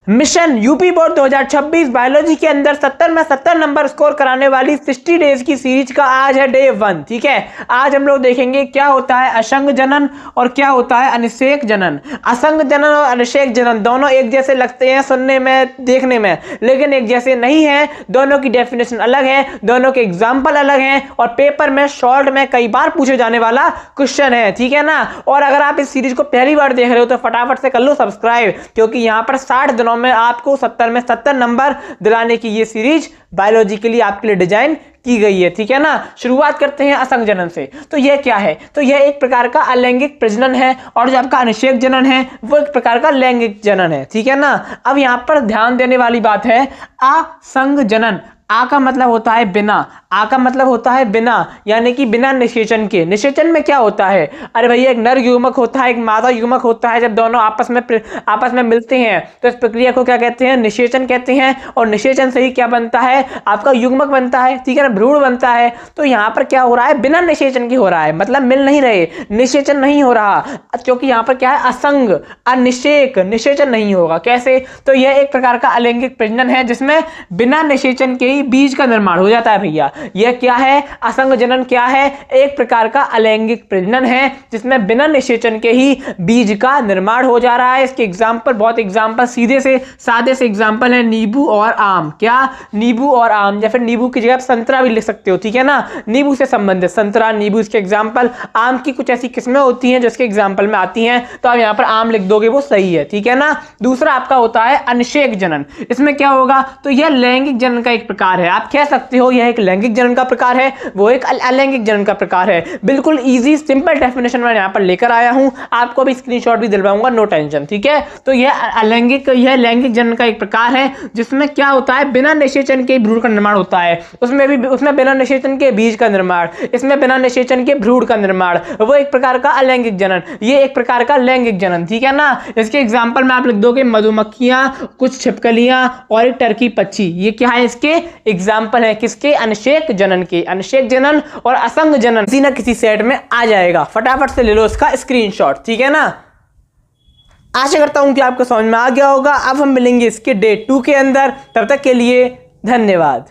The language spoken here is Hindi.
मिशन यूपी बोर्ड 2026 बायोलॉजी के अंदर 70 में 70 नंबर स्कोर कराने वाली 60 डेज की सीरीज का आज है डे 1। ठीक है, आज हम लोग देखेंगे क्या होता है असंग जनन और क्या होता है अनिषेक जनन। असंग जनन और अनिषेक जनन दोनों एक जैसे लगते हैं सुनने में, देखने में, लेकिन एक जैसे नहीं है। दोनों की डेफिनेशन अलग है, दोनों के एग्जाम्पल अलग हैं और पेपर में शॉर्ट में कई बार पूछे जाने वाला क्वेश्चन है। ठीक है ना। और अगर आप इस सीरीज को पहली बार देख रहे हो तो फटाफट से कर लो सब्सक्राइब, क्योंकि यहां पर 60 दिनों में आपको 70 में 70 नंबर दिलाने की ये सीरीज बायोलॉजी के लिए आपके लिए डिजाइन की गई है। ठीक है ना। शुरुआत करते हैं असंग जनन से। तो यह क्या है? तो यह एक प्रकार का अलैंगिक प्रजनन है और जो आपका अनिषेक जनन है वो एक प्रकार का लैंगिक जनन है। ठीक है ना। अब यहां पर ध्यान देने वाली बात है असंग जनन। आ का मतलब होता है बिना, आ का मतलब होता है बिना, यानी कि बिना निषेचन के। निषेचन में क्या होता है? अरे भैया एक नर युग्मक होता है, एक मादा युग्मक होता है। जब दोनों आपस में मिलते हैं तो इस प्रक्रिया को क्या कहते हैं? निषेचन कहते हैं। और निषेचन से ही क्या बनता है? आपका युग्मक बनता है। ठीक है ना, भ्रूण बनता है। तो यहां पर क्या हो रहा है? बिना निषेचन के हो रहा है, मतलब मिल नहीं रहे, निषेचन नहीं हो रहा, क्योंकि यहां पर क्या है? असंग, अनिषेक, निषेचन नहीं होगा। कैसे? तो यह एक प्रकार का अलैंगिक प्रजनन है जिसमें बिना निषेचन के बीज का निर्माण हो जाता है। भैया यह क्या है? असंग जनन क्या है? एक प्रकार का अलैंगिक प्रजनन है जिसमें बिना निषेचन के ही बीज का निर्माण हो जा रहा है। इसके एग्जांपल, बहुत एग्जांपल, सीधे से सादे से एग्जांपल है नींबू और आम। क्या? नींबू और आम, या फिर नींबू की जगह आप संतरा भी लिख सकते हो। ठीक है ना। नींबू से संबंधित संतरा, नींबू इसके एग्जांपल। आम की कुछ ऐसी किस्में होती हैं जो इसके एग्जांपल में आती हैं, तो आप यहां पर आम लिख दोगे, वो सही है। ठीक है ना। दूसरा आपका होता है अनिषेक जनन। इसमें क्या होगा? तो यह लैंगिक जनन का एक प्रकार है। आप कह सकते हो यह एक लैंगिक जनन का प्रकार है, वो एक अलैंगिक जनन का प्रकार है। बिल्कुल इजी सिंपल डेफिनेशन मैं यहां पर लेकर आया हूं, आपको भी स्क्रीनशॉट भी दिलवाऊंगा, नो टेंशन। ठीक है। तो यह लैंगिक जनन का एक प्रकार है जिसमें क्या होता है? बिना निषेचन के भ्रूण का निर्माण होता है। उसमें बिना निषेचन के बीज का निर्माण, इसमें बिना निषेचन के भ्रूण का निर्माण, वो एक प्रकार का अलैंगिक जनन, ये एक प्रकार का लैंगिक जनन। ठीक है ना। इसके एग्जाम्पल में आप लिख दोगे मधुमक्खियां, कुछ छिपकलियां और एक टर्की पक्षी। ये क्या है? इसके एग्जाम्पल है किसके? अनिषेक जनन के। अनिषेक जनन और असंग जनन किसी ना किसी सेट में आ जाएगा। फटाफट से ले लो इसका स्क्रीनशॉट। ठीक है ना। आशा करता हूं कि आपको समझ में आ गया होगा। अब हम मिलेंगे इसके डे 2 के अंदर। तब तक के लिए धन्यवाद।